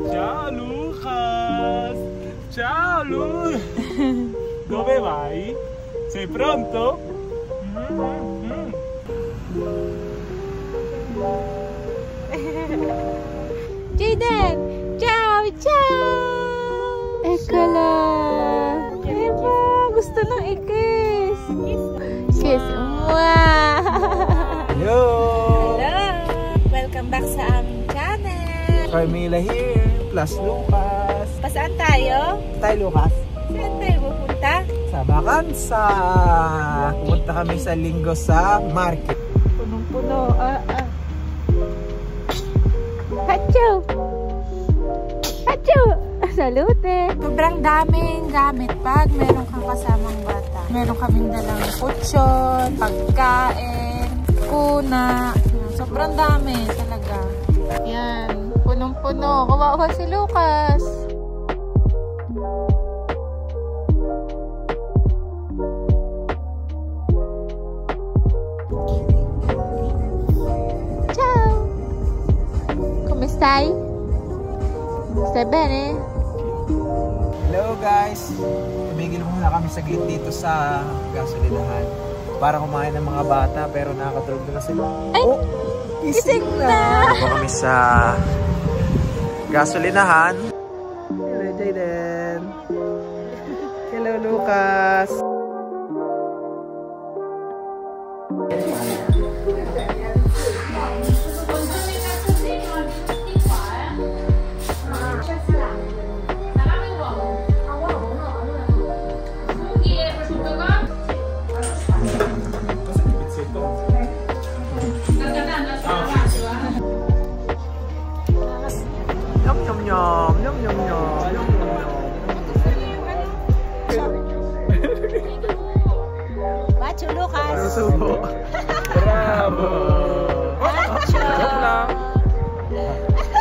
Ciao Lucas! Ciao Lucas! Dove vai? Sei pronto? Jaden! Ciao! Ciao! Eka lang! Eva! Gusto nang i-kiss! Kiss! Wow! Hello! Hello! Welcome back sa aming channel! Carmela here, plus Lucas. Pasaan tayo? Tayo Lucas? Saan tayo pupunta? Sa Bakansa! Pumunta kami sa linggo sa market. Punong-puno. Hachu! Hachu! Salute! Sobrang daming gamit pag meron kang kasamang bata. Meron kaming dalang kutsyon, pagkain, kuna. Sobrang dami talaga. Yan. Punong-puno. Kawawa si Lucas. Ciao! Come stai? Stai bene? Hello guys! Tumigil muna kami saglit dito sa gasolinahan para kumain ng mga bata pero nakakatulog na sila. Ay! Oh! Gising na! Ako kami sa gasolinahan. Hello Jaden! Hello Lucas! Yum yum yum yum yum. Bacho Lucas! Subo. Bravo! Bacho!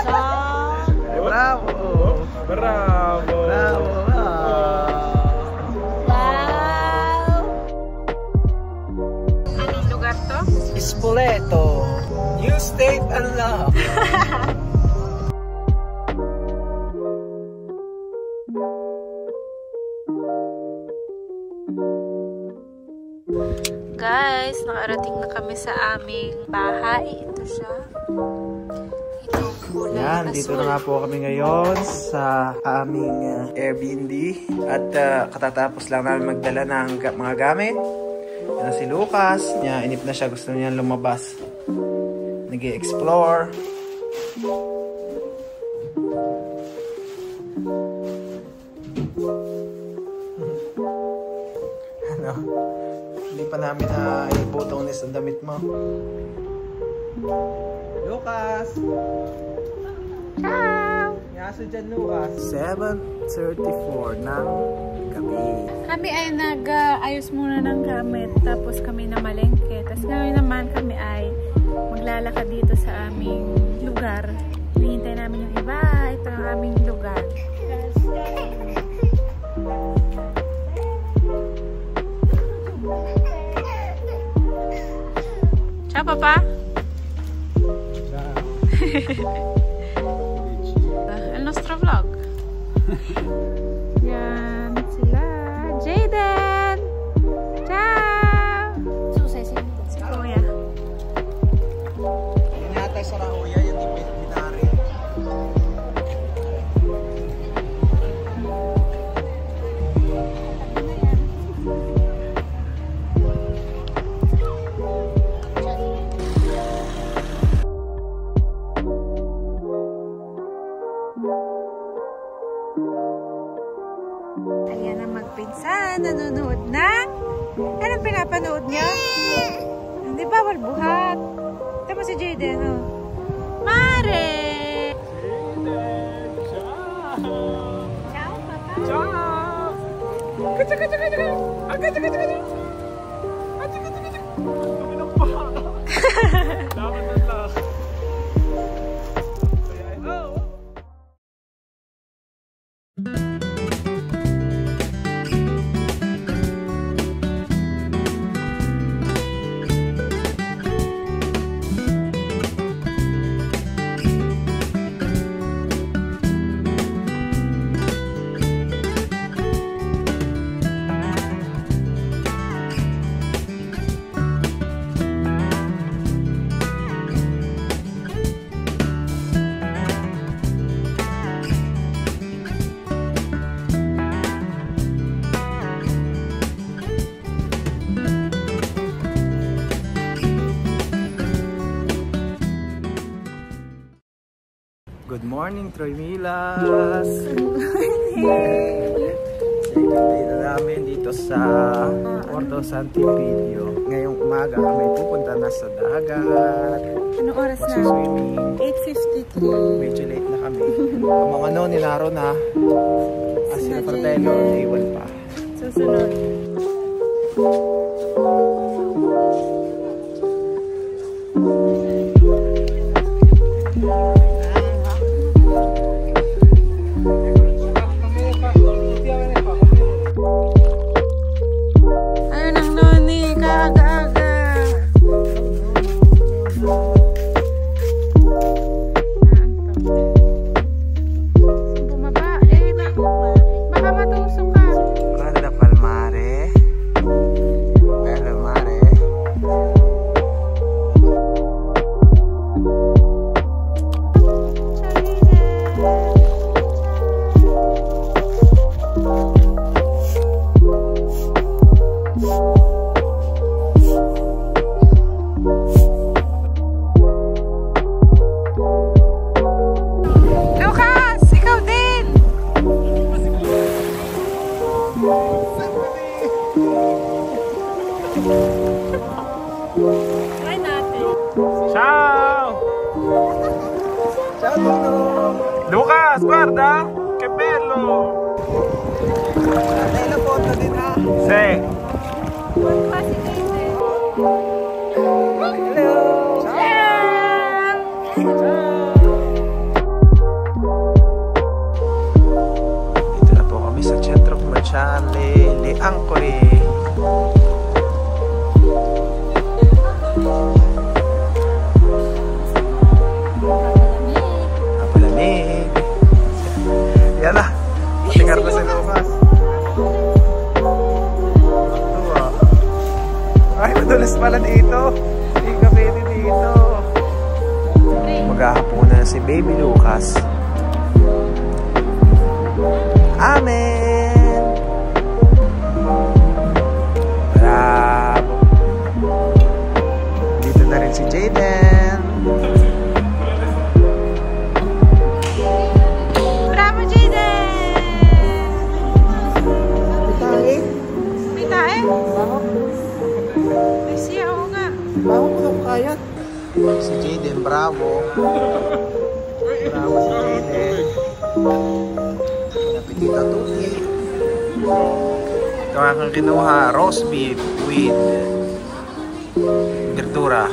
Bravo! Bravo! Bravo! Wow! Anong lugar to? Spoleto. New state unlocked. Guys, nakarating na kami sa aming bahay. Ito siya. Ito kulay Yan, azul. dito na nga po kami ngayon sa aming Airbnb. At katatapos lang namin magdala ng mga gamit. Yan na si Lucas. Inip na siya. Gusto niya lumabas. Nag-i-explore. Ano? Hindi pa namin na ibutonis ang damit mo. Lucas! Ciao! Yaso dyan, Lucas. 7:34 ng gabi. Kami ay nag-ayos muna ng gamit. Tapos kami na malengke. Tapos ngayon naman kami ay maglalakad dito sa aming lugar. Hinihintay namin yung iba. Ito ang aming lugar. Ciao, Papa! El nostro vlog. Yan sila. Jaden! Ciao! Susay si Kuya. Yan yata sa Rahuya, yung tipid binari. Ayan ang magpinsan. Nanonood ng... Anong pinapanood niya? Hindi bawal buhat. Ito mo si Jaden, oh. Mare! Ciao, Papa! Ciao! Kacha, kacha, kacha, kacha! Ah, kacha, kacha, kacha! Ah, kacha, kacha, kacha! Dumi ng baha! Dapat ng lakas. Oh! Good morning, Troy Milas! Check-in na namin dito sa Puerto Santipidio. Ngayong umaga kami pupunta na sa dagat. Anong oras na? Swimming. 8:53. Medyo late na kami. Ang mga no, ninaro na. Sina Fratello, naiwan pa. Susunod. Ayun ang noni, kaaga-aga. Bumaba, baka matusok ka. Guarda Palmare. Palmare. Lucas, ikaw din. Try natin. Ciao! Ciao, Toto! Lucas, guarda! Che bello! Dai la foto din ha! Sì! Hello! Ciao! Dito na po kami sa Centro Commerciale Le Ancore. Palamig. Yan na. Patingar na si Lucas. Ay, madulas pala dito. Hindi ka pwede dito. Maghahaponan si Baby Lucas. Amen! Bravo! Dito na rin si Jaden. Bravo, Jaden! Tae? May tae? Baho? Ay, siya, oo nga. Baho ko lang kaya. Si Jaden, bravo. Bravo si Jaden. Napitita tuki. Ito aking kinuha, roast beef with verdura.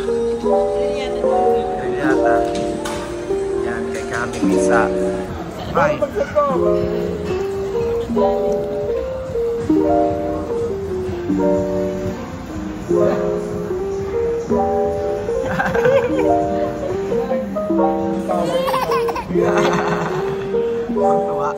Grillata. Yan, kay kami pizza. Bye! Tuwa.